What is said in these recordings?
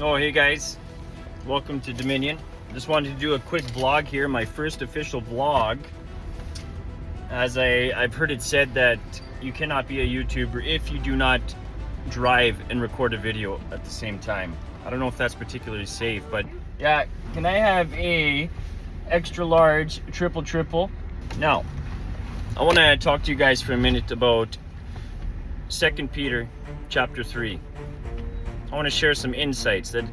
Oh, hey guys, welcome to Dominion. Just wanted to do a quick vlog here, my first official vlog. As I've heard it said that you cannot be a YouTuber if you do not drive and record a video at the same time. I don't know if that's particularly safe, but yeah, can I have a extra large triple? Now, I want to talk to you guys for a minute about 2 Peter chapter 3. I want to share some insights that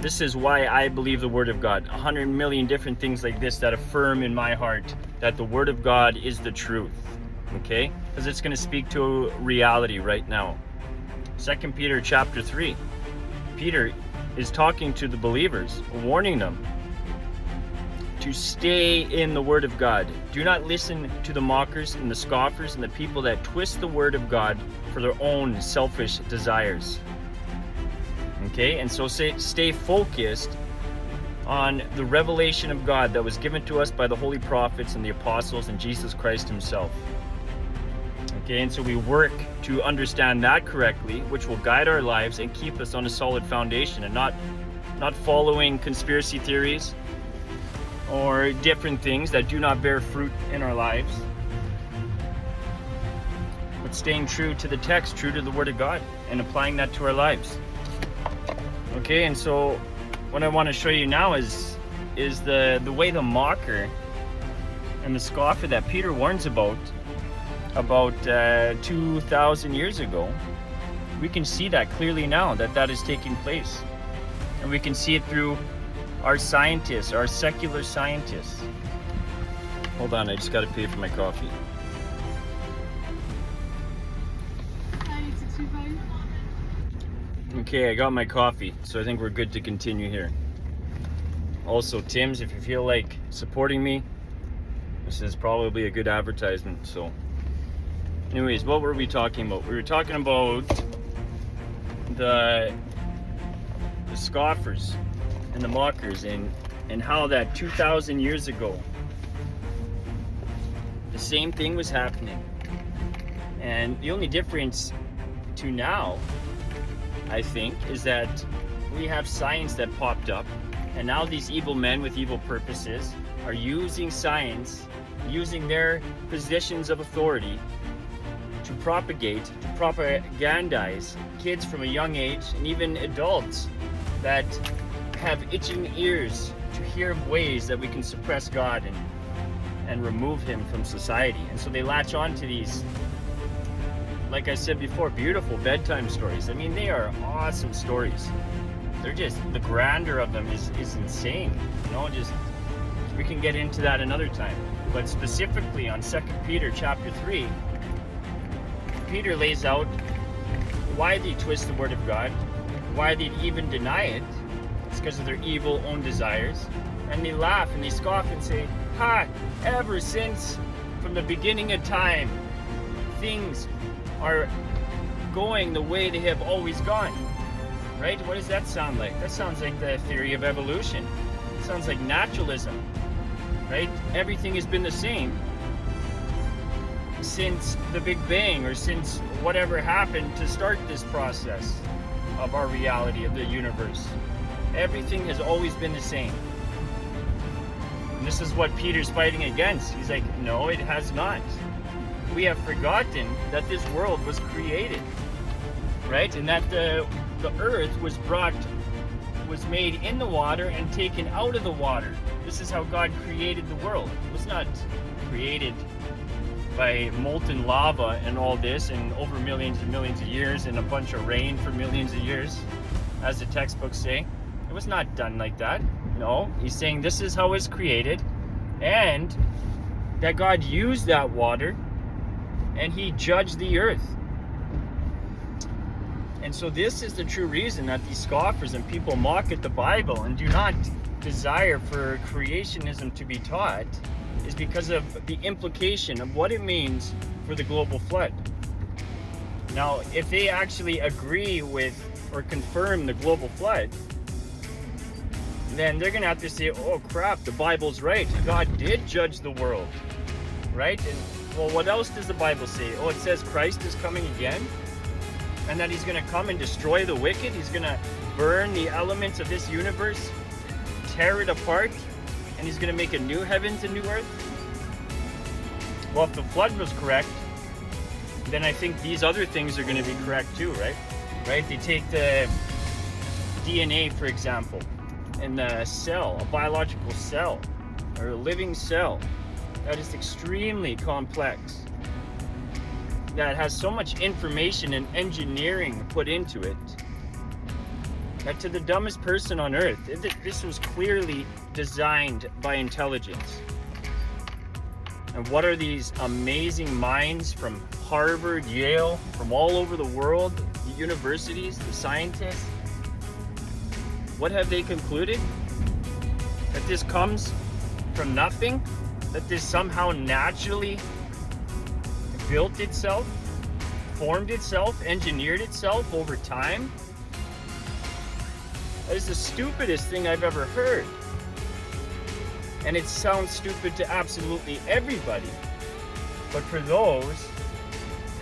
this is why I believe the Word of God. 100 million different things like this that affirm in my heart that the Word of God is the truth. Okay? Because it's going to speak to reality right now. 2 Peter chapter 3. Peter is talking to the believers, warning them to stay in the Word of God. Do not listen to the mockers and the scoffers and the people that twist the Word of God for their own selfish desires. Okay, and so stay focused on the revelation of God that was given to us by the holy prophets and the apostles and Jesus Christ himself. Okay, and so we work to understand that correctly, which will guide our lives and keep us on a solid foundation and not following conspiracy theories or different things that do not bear fruit in our lives, but staying true to the text, true to the Word of God, and applying that to our lives. Okay, and so what I want to show you now is the way the mocker and the scoffer that Peter warns about 2,000 years ago. We can see that clearly now that is taking place, and we can see it through our scientists, our secular scientists. Hold on, I just got to pay for my coffee. Okay, I got my coffee, so I think we're good to continue here. Also, Tim's, if you feel like supporting me, this is probably a good advertisement. So anyways, what were we talking about? We were talking about the scoffers and the mockers and how that 2,000 years ago the same thing was happening. And the only difference to now, I think, is that we have science that popped up, and now these evil men with evil purposes are using science, using their positions of authority to propagandize kids from a young age, and even adults that have itching ears to hear ways that we can suppress God and remove him from society. And so they latch on to these, like I said before, beautiful bedtime stories. I mean, they are awesome stories. They're just, the grandeur of them is insane. You know, just, we can get into that another time. But specifically on 2 Peter chapter 3, Peter lays out why they twist the Word of God, why they even deny it. It's because of their evil own desires. And they laugh and they scoff and say, ha, ever since, from the beginning of time, things are going the way they have always gone. Right? What does that sound like? That sounds like the theory of evolution. It sounds like naturalism. Right? Everything has been the same since the Big Bang, or since whatever happened to start this process of our reality of the universe. Everything has always been the same. And this is what Peter's fighting against. He's like, no, it has not. We have forgotten that this world was created, right? And that the earth was made in the water and taken out of the water. This is how God created the world. It was not created by molten lava and all this, and over millions and millions of years, and a bunch of rain for millions of years, as the textbooks say. It was not done like that. No, he's saying this is how it's created, and that God used that water and he judged the earth. And so this is the true reason that these scoffers and people mock at the Bible and do not desire for creationism to be taught, is because of the implication of what it means for the global flood. Now, if they actually agree with or confirm the global flood, then they're going to have to say, oh crap, the Bible's right. God did judge the world, right? And well, what else does the Bible say? Oh, it says Christ is coming again. and that he's going to come and destroy the wicked. He's going to burn the elements of this universe, tear it apart, and he's going to make a new heavens and new earth. Well, if the flood was correct, then I think these other things are going to be correct too, right? Right? They take the DNA, for example, and a cell, a biological cell, or a living cell that is extremely complex, that has so much information and engineering put into it, that to the dumbest person on earth, this was clearly designed by intelligence. And what are these amazing minds from Harvard, Yale, from all over the world, the universities, the scientists? What have they concluded? That this comes from nothing? That this somehow naturally built itself, formed itself, engineered itself over time? That is the stupidest thing I've ever heard. And it sounds stupid to absolutely everybody. But for those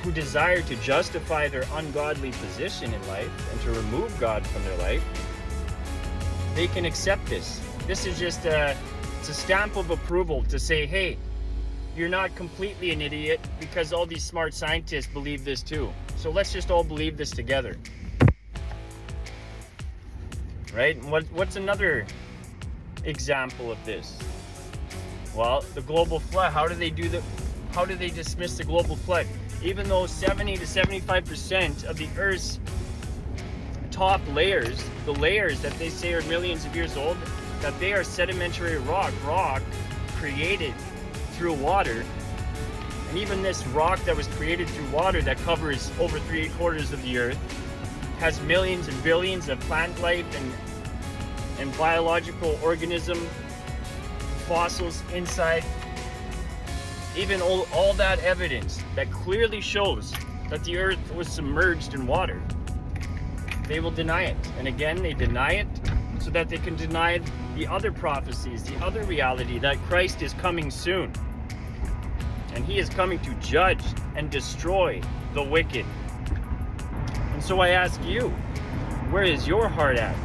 who desire to justify their ungodly position in life and to remove God from their life, they can accept this. This is just it's a stamp of approval to say, hey, you're not completely an idiot because all these smart scientists believe this too. So let's just all believe this together. Right? What's another example of this? Well, the global flood. How do they dismiss the global flood? Even though 70 to 75% of the Earth's top layers, the layers that they say are millions of years old, that they are sedimentary rock created through water. And even this rock that was created through water that covers over 3/4 of the Earth has millions and billions of plant life and biological organism fossils inside. Even all that evidence that clearly shows that the Earth was submerged in water, they will deny it. And again, they deny it so that they can deny the other prophecies, the other reality that Christ is coming soon. And he is coming to judge and destroy the wicked. And so I ask you, where is your heart at?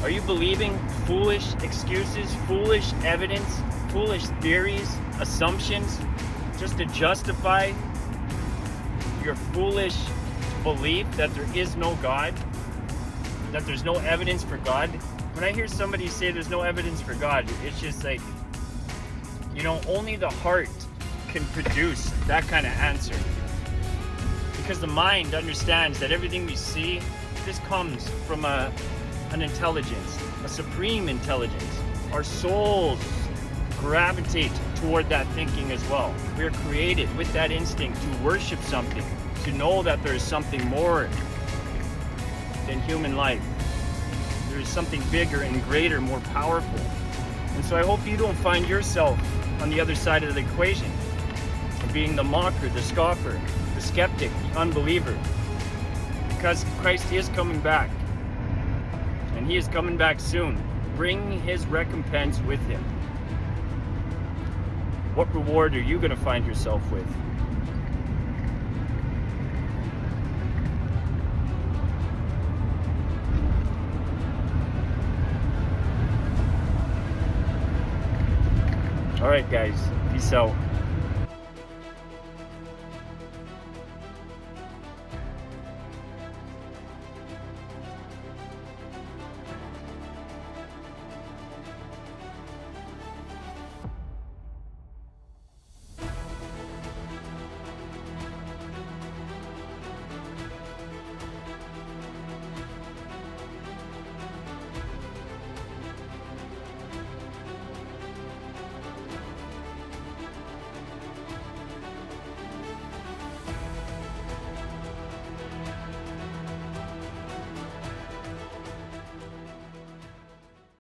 Are you believing foolish excuses, foolish evidence, foolish theories, assumptions, just to justify your foolish belief that there is no God, that there's no evidence for God? When I hear somebody say there's no evidence for God, it's just like, only the heart can produce that kind of answer. Because the mind understands that everything we see, this comes from an intelligence, a supreme intelligence. Our souls gravitate toward that thinking as well. We are created with that instinct to worship something, to know that there is something more than human life. There is something bigger and greater, more powerful. And so I hope you don't find yourself on the other side of the equation, of being the mocker, the scoffer, the skeptic, the unbeliever. Because Christ is coming back. And he is coming back soon, bringing his recompense with him. What reward are you going to find yourself with? All right, guys. Peace out.